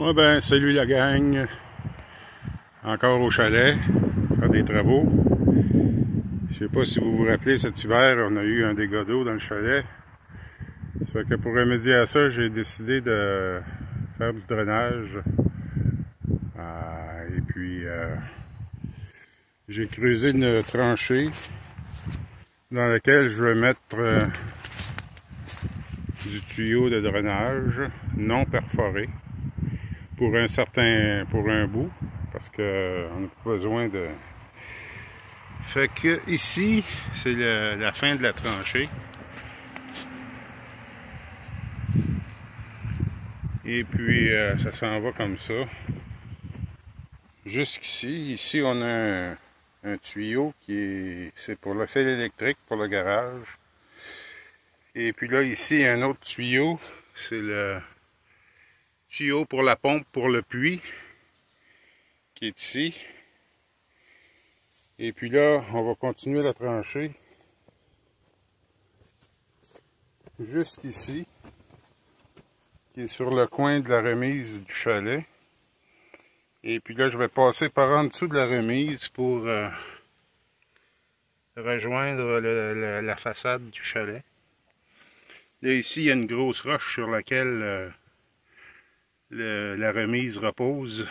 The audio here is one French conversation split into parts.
Ouais ben, salut la gang. Encore au chalet, faire des travaux. Je sais pas si vous vous rappelez, cet hiver, on a eu un dégât d'eau dans le chalet. Ça fait que pour remédier à ça, j'ai décidé de faire du drainage. Et puis, j'ai creusé une tranchée dans laquelle je vais mettre du tuyau de drainage non perforé pour un bout, parce que on a besoin de. Fait que ici, c'est la fin de la tranchée. Et puis ça s'en va comme ça. Jusqu'ici, ici on a un tuyau c'est pour le fil électrique pour le garage. Et puis là, ici, un autre tuyau, c'est le tuyau pour la pompe pour le puits qui est ici. Et puis là, on va continuer la tranchée jusqu'ici, qui est sur le coin de la remise du chalet. Et puis là, je vais passer par en dessous de la remise pour rejoindre la façade du chalet. Là, ici, il y a une grosse roche sur laquelle la remise repose.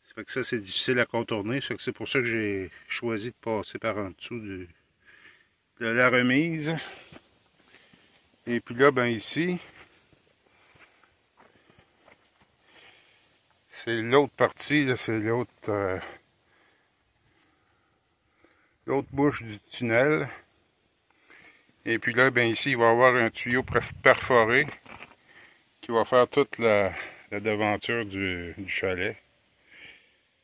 Ça fait que ça, c'est difficile à contourner. Ça fait que c'est pour ça que j'ai choisi de passer par en dessous de la remise. Et puis là, ben ici, c'est l'autre partie, c'est l'autre bouche du tunnel. Et puis là, ben ici, il va y avoir un tuyau perforé qui va faire toute la devanture du chalet.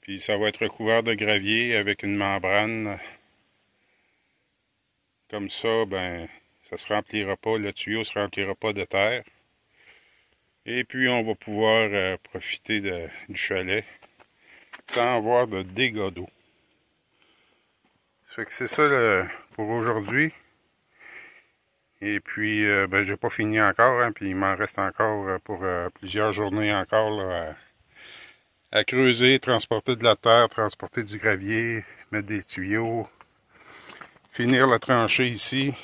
Puis ça va être recouvert de gravier avec une membrane. Comme ça, ben, ça se remplira pas, le tuyau se remplira pas de terre. Et puis on va pouvoir profiter du chalet sans avoir de dégâts d'eau. Ça fait que c'est ça pour aujourd'hui. Et puis, ben, j'ai pas fini encore, hein, puis il m'en reste encore pour plusieurs journées encore là, à creuser, transporter de la terre, transporter du gravier, mettre des tuyaux, finir la tranchée ici.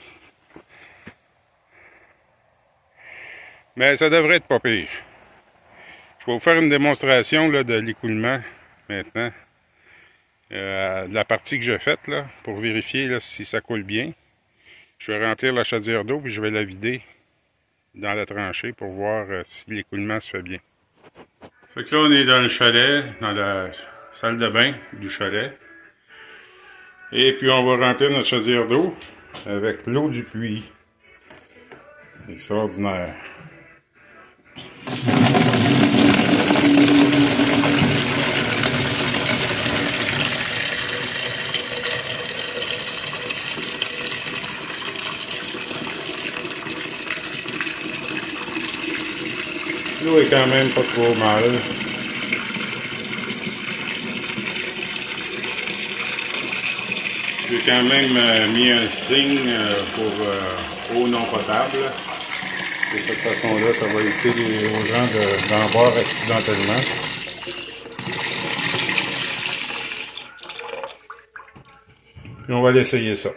Mais ça devrait être pas pire. Je vais vous faire une démonstration là, de l'écoulement maintenant. De la partie que j'ai faite là, pour vérifier là, si ça coule bien. Je vais remplir la chaudière d'eau puis je vais la vider dans la tranchée pour voir si l'écoulement se fait bien. Fait que là, on est dans le chalet, dans la salle de bain du chalet. Et puis, on va remplir notre chaudière d'eau avec l'eau du puits. Extraordinaire. L'eau est quand même pas trop mal. J'ai quand même mis un signe pour eau non potable. De cette façon-là, ça va éviter aux gens d'en boire accidentellement. Puis on va l'essayer ça.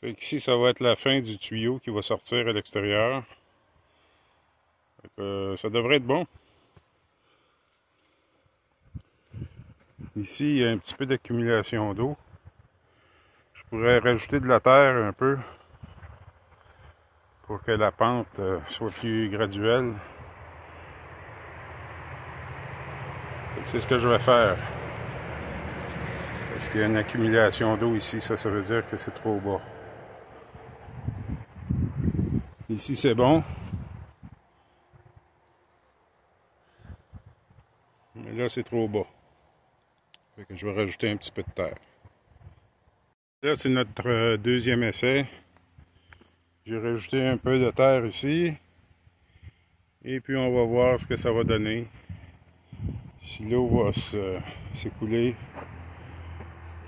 Fait qu'ici, ça va être la fin du tuyau qui va sortir à l'extérieur. Ça devrait être bon. Ici, il y a un petit peu d'accumulation d'eau. Je sais pourrais rajouter de la terre un peu pour que la pente soit plus graduelle. C'est ce que je vais faire. Parce qu'il y a une accumulation d'eau ici, ça veut dire que c'est trop bas. Ici c'est bon. Mais là c'est trop bas. Fait que je vais rajouter un petit peu de terre. Là c'est notre deuxième essai. J'ai rajouté un peu de terre ici. Et puis on va voir ce que ça va donner. Si l'eau va s'écouler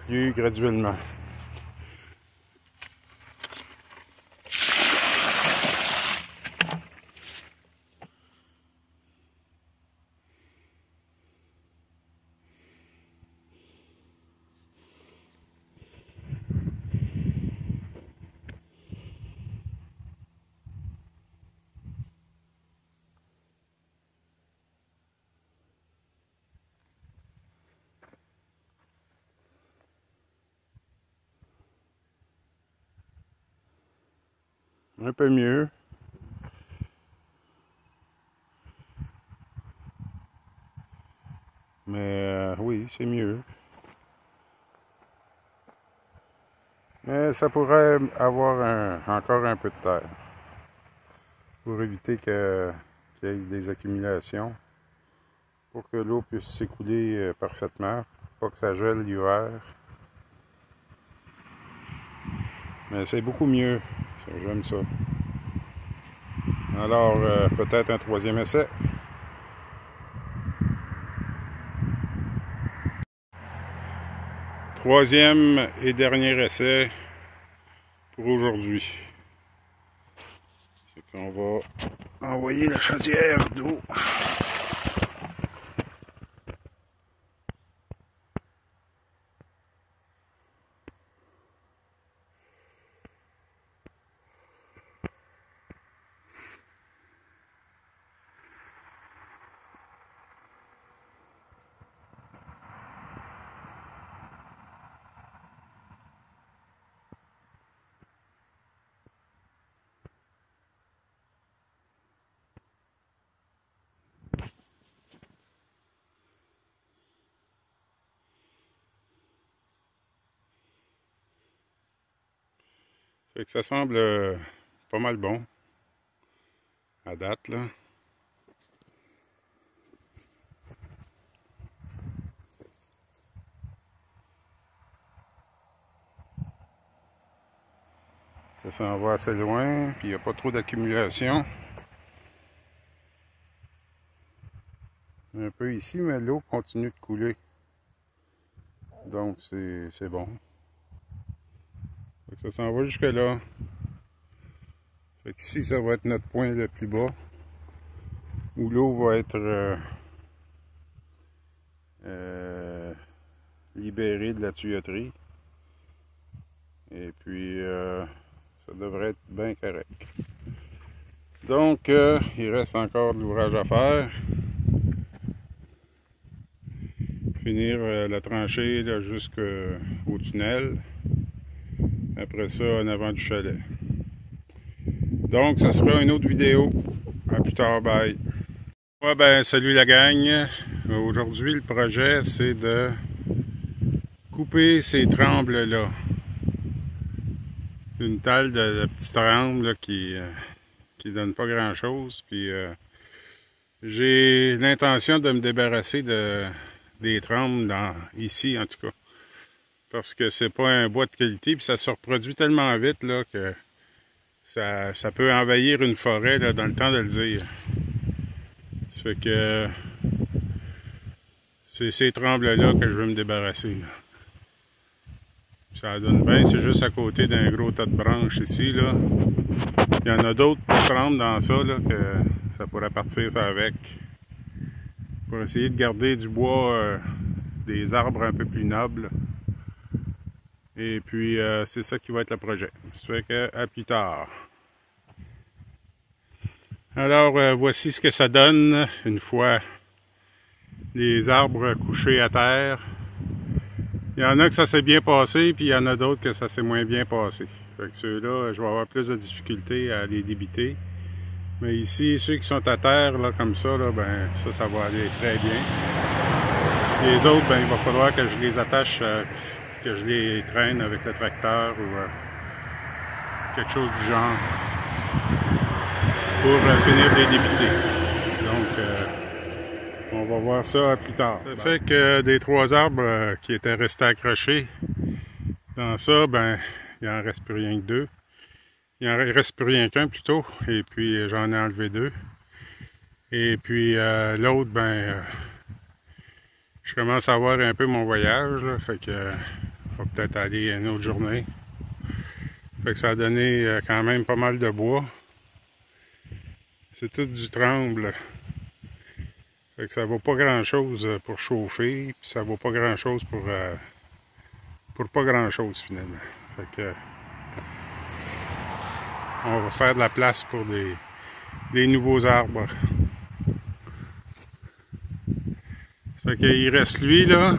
plus graduellement. Un peu mieux. Mais oui, c'est mieux. Mais ça pourrait avoir encore un peu de terre. Pour éviter qu'il y ait des accumulations. Pour que l'eau puisse s'écouler parfaitement. Pas que ça gèle l'hiver. Mais c'est beaucoup mieux. J'aime ça. Alors, peut-être un troisième essai. Troisième et dernier essai pour aujourd'hui. C'est qu'on va envoyer la chaudière d'eau. Fait que ça semble pas mal bon à date là. Ça s'en va assez loin, puis il n'y a pas trop d'accumulation. Un peu ici, mais l'eau continue de couler. Donc c'est bon. Fait que ça s'en va jusque là. Fait qu'ici, ça va être notre point le plus bas, où l'eau va être libérée de la tuyauterie. Et puis, ça devrait être bien correct. Donc, il reste encore de l'ouvrage à faire. Finir la tranchée jusqu'au tunnel. Après ça, en avant du chalet. Donc, ça sera une autre vidéo. À plus tard, bye. Ouais, ben, salut la gang. Aujourd'hui, le projet, c'est de couper ces trembles-là. Une talle de petits trembles là, qui donne pas grand-chose. Puis, j'ai l'intention de me débarrasser des trembles ici, en tout cas. Parce que c'est pas un bois de qualité, puis ça se reproduit tellement vite là, que ça peut envahir une forêt là, dans le temps de le dire. Ça fait que c'est ces trembles-là que je veux me débarrasser. Là. Ça donne bien, c'est juste à côté d'un gros tas de branches ici. Là. Il y en a d'autres petits trembles dans ça là, que ça pourrait partir ça avec. Pour essayer de garder du bois, des arbres un peu plus nobles. Et puis c'est ça qui va être le projet. Ça fait que à plus tard. Alors voici ce que ça donne une fois les arbres couchés à terre. Il y en a que ça s'est bien passé, puis il y en a d'autres que ça s'est moins bien passé. Fait que ceux-là, je vais avoir plus de difficultés à les débiter. Mais ici, ceux qui sont à terre, là, comme ça, là, ben, ça va aller très bien. Les autres, ben, il va falloir que je les attache, que je les traîne avec le tracteur ou quelque chose du genre pour finir de les débiter. Donc, on va voir ça plus tard. Ça fait que des 3 arbres qui étaient restés accrochés, dans ça, ben, il en reste plus rien que 2. Il en reste plus rien qu'un plutôt, et puis j'en ai enlevé 2. Et puis l'autre, ben, je commence à voir un peu mon voyage, là, fait que on va peut-être aller une autre journée. Fait que ça a donné quand même pas mal de bois. C'est tout du tremble. Fait que ça vaut pas grand-chose pour chauffer, puis ça vaut pas grand-chose pour pas grand-chose finalement. Fait que on va faire de la place pour des nouveaux arbres. Fait qu'il reste lui là.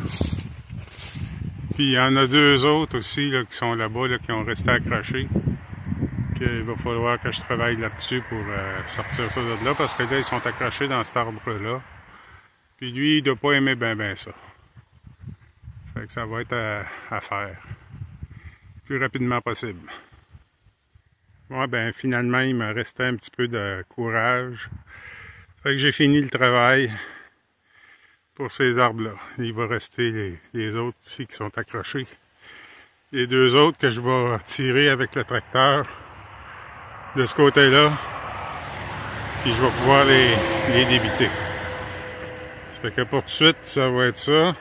Puis il y en a 2 autres aussi là, qui sont là-bas, là, qui ont resté accrochés. Il va falloir que je travaille là-dessus pour sortir ça de là, parce que là, ils sont accrochés dans cet arbre-là. Puis lui, il doit pas aimer ben ça. Fait que ça va être à faire. Le plus rapidement possible. Ouais, ben finalement, il me restait un petit peu de courage. Fait que j'ai fini le travail pour ces arbres-là. Il va rester les autres ici qui sont accrochés. Les 2 autres que je vais tirer avec le tracteur de ce côté-là. Puis je vais pouvoir les débiter. Ça fait que pour tout de suite, ça va être ça.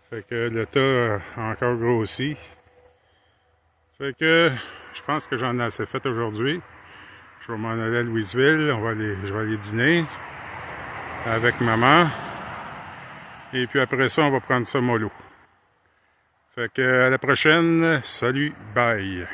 Fait que le tas a encore grossi. Fait que je pense que j'en ai assez fait aujourd'hui. Je vais m'en aller à Louisville. Je vais aller dîner avec maman. Et puis après ça, on va prendre ça mollo. Fait que à la prochaine. Salut, bye!